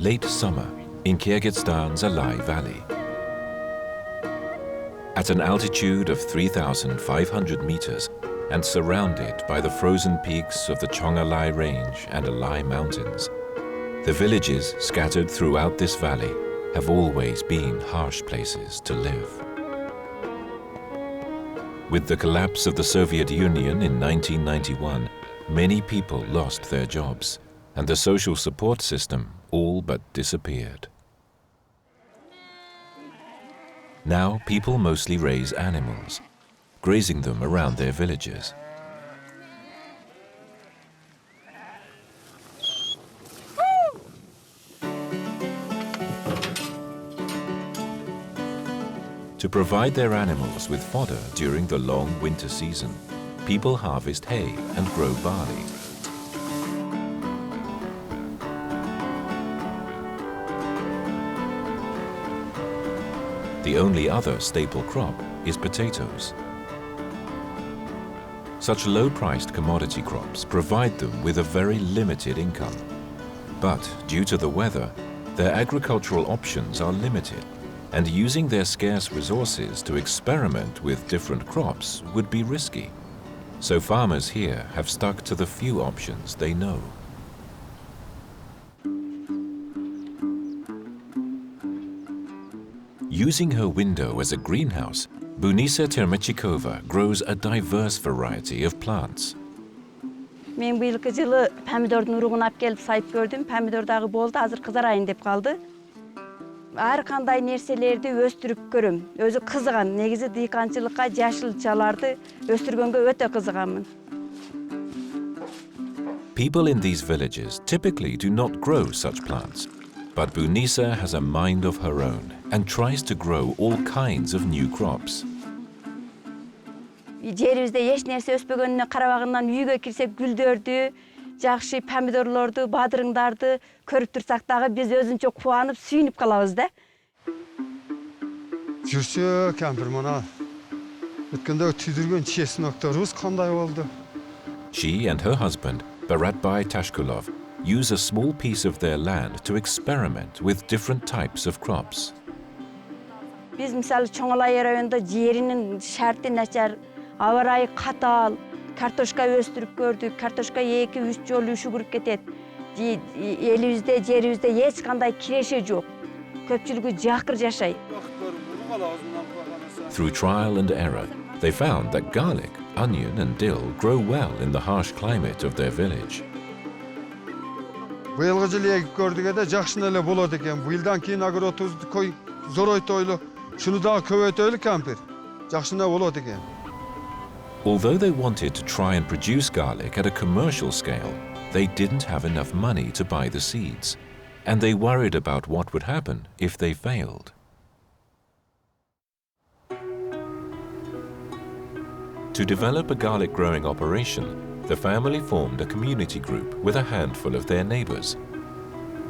Late summer in Kyrgyzstan's Alai Valley. At an altitude of 3,500 meters and surrounded by the frozen peaks of the Chongalai Range and Alai Mountains, the villages scattered throughout this valley have always been harsh places to live. With the collapse of the Soviet Union in 1991, many people lost their jobs, and the social support system all but disappeared. Now people mostly raise animals, grazing them around their villages. To provide their animals with fodder during the long winter season, people harvest hay and grow barley. The only other staple crop is potatoes. Such low-priced commodity crops provide them with a very limited income. But due to the weather, their agricultural options are limited, and using their scarce resources to experiment with different crops would be risky. So farmers here have stuck to the few options they know. Using her window as a greenhouse, Bunisa Termachikova grows a diverse variety of plants. Men быйылкы жылы помидордун уругун алып келип сайып көрдүм. Помидор дагы болду, азыр кызарайын деп калды. Ар кандай нерселерди өстүрүп көрөм. Өзү кызыгам. Негизи дыйканчылыкка, жашылчаларды өстүргөнгө өтө кызыгамын. People in these villages typically do not grow such plants, but Bunisa has a mind of her own and tries to grow all kinds of new crops. Жерибизде эч нерсе өспөгөнүнө карабагындан үйгө кирсек гүлдөрдү, жакшы помидорлорду, бадырыңдарды көрүп турсак дагы биз өзүнчө кубанып, сүйүнүп калабыз да. Жүрсө кемпир мына өткөндө түйдүргөн чеснокторубуз кандай болду? She and her husband, Baratbai Tashkulov, use a small piece of their land to experiment with different types of crops. Биз мисалы Чоңалай районунда жеринин шарты начар, аба ырайы катаал, картошка өстүрүп көрдүк. Картошка 2-3 жолу үшүгүрүп кетет. Элибизде, жерибизде эч кандай киреше жок. Көпчүлүгү жакыр жашайт. Through trial and error, they found that garlic, onion and dill grow well in the harsh climate of their village. Быйылгы жылы эгип көрдүк эде жакшына эле болот экен. Быйылдан кийин агротубузду кой зоройтойлу, шуну дагы көбөйтөлү кемпир. Жакшына болот экен. Although they wanted to try and produce garlic at a commercial scale, they didn't have enough money to buy the seeds, and they worried about what would happen if they failed. To develop a garlic growing operation, the family formed a community group with a handful of their neighbors.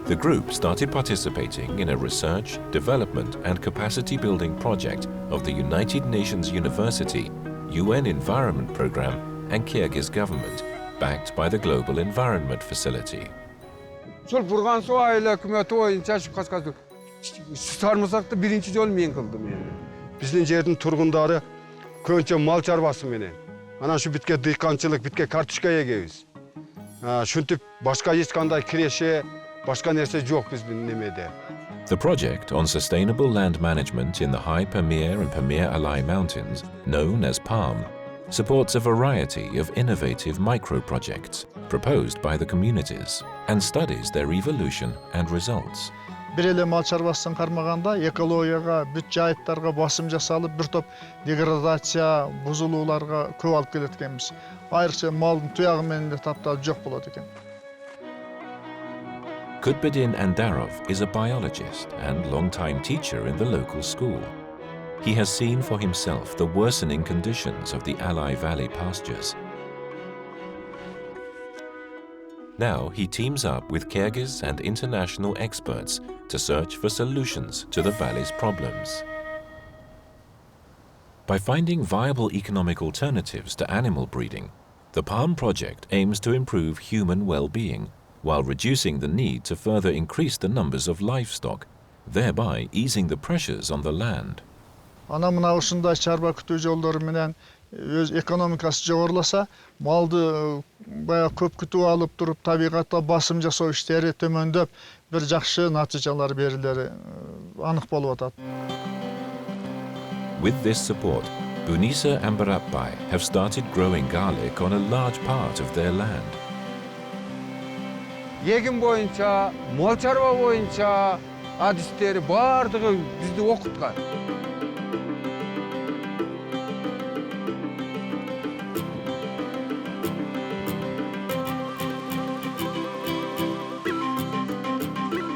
The group started participating in a research, development and capacity building project of the United Nations University, UN Environment Program and Kyrgyz government, backed by the Global Environment Facility. Сол Бурган Суу айыл өкмөтү боюнча каскасы сарымсакты биринчи жолу мен кылдым эми. Биздин жердин тургундары көбүнчө мал чарбасы менен. Анан шу битке дыйканчылык, битке картошка эгебиз. Шунтип башка эч кандай киреше, башка нерсе жок биздин немеде. The project on sustainable land management in the high Pamir and Pamir Alai mountains, known as PALM, supports a variety of innovative micro-projects proposed by the communities and studies their evolution and results. Бир эле мал чарбасын кармаганда экологияга, бүт жайыттарга басым жасалып, бир топ деградация, бузулууларга көп алып келет экенбиз. Айрыкча малдын туягы менен да таптал жок болот экен. Kutbedin Andarov is a biologist and long-time teacher in the local school. He has seen for himself the worsening conditions of the Alai Valley pastures. Now he teams up with Kyrgyz and international experts to search for solutions to the valley's problems. By finding viable economic alternatives to animal breeding, the PALM project aims to improve human well-being while reducing the need to further increase the numbers of livestock, thereby easing the pressures on the land. Ана мына ушундай чарба күтүү жолдору менен өз экономикасы жогоруласа, малды баягы көп күтүп алып туруп, табигатка басым жасоо иштери төмөндөп, бир жакшы натыйжалар берилери анык болуп атат. With this support, Bunisa and Barappai have started growing garlic on a large part of their land. Егин боюнча, мал чарба боюнча адистери бардыгы бизди окуткан.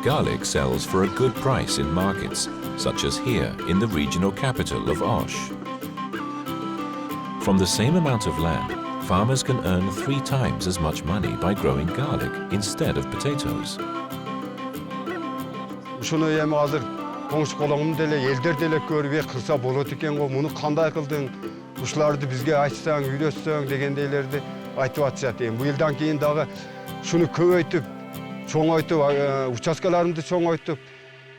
Garlic sells for a good price in markets, such as here in the regional capital of Osh. From the same amount of land, farmers can earn 3 times as much money by growing garlic instead of potatoes. Ушуну эми азыр коңшу колоңум деле, элдер деле көрүп кылса болот экен го, муну кандай кылдың, ушуларды бизге айтсаң, үйрөтсөң дегендейлерди айтып атышат. Бу жылдан кийин дагы шуну көбөйтүп, чоңойтуп, участкаларымды чоңойтуп,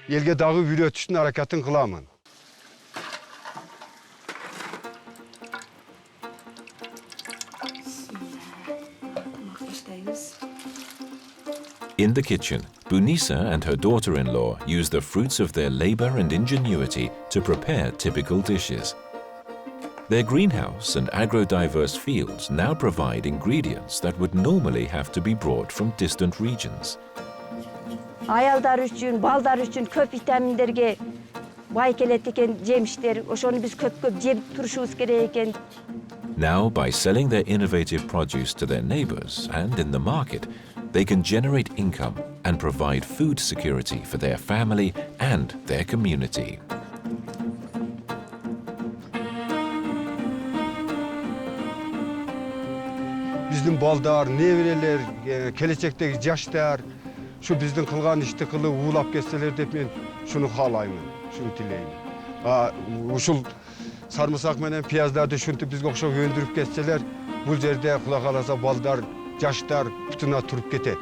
элге дагы үйрөтүштүн аракатын кыламын. In the kitchen, Bunisa and her daughter-in-law use the fruits of their labor and ingenuity to prepare typical dishes. Their greenhouse and agro-diverse fields now provide ingredients that would normally have to be brought from distant regions. Аялдар үчүн, балдар үчүн көп витаминдерге бай келет экен жемиштер. Ошону биз көп-көп жеп турушубуз керек экен. Now, by selling their innovative produce to their neighbors and in the market, they can generate income and provide food security for their family and their community. Биздин балдар, неберелер, келечектеги жаштар şu биздин кылган ишти кылып уулап кетселер деп мен шуну каалаймын, шуну тилеймин. Ушул сарымсак менен пияздарды ушинтип бизге окшоп өндүрүп кетселер, бул жерде Кудай кааласа балдар, жаштар бутуна туруп кетет.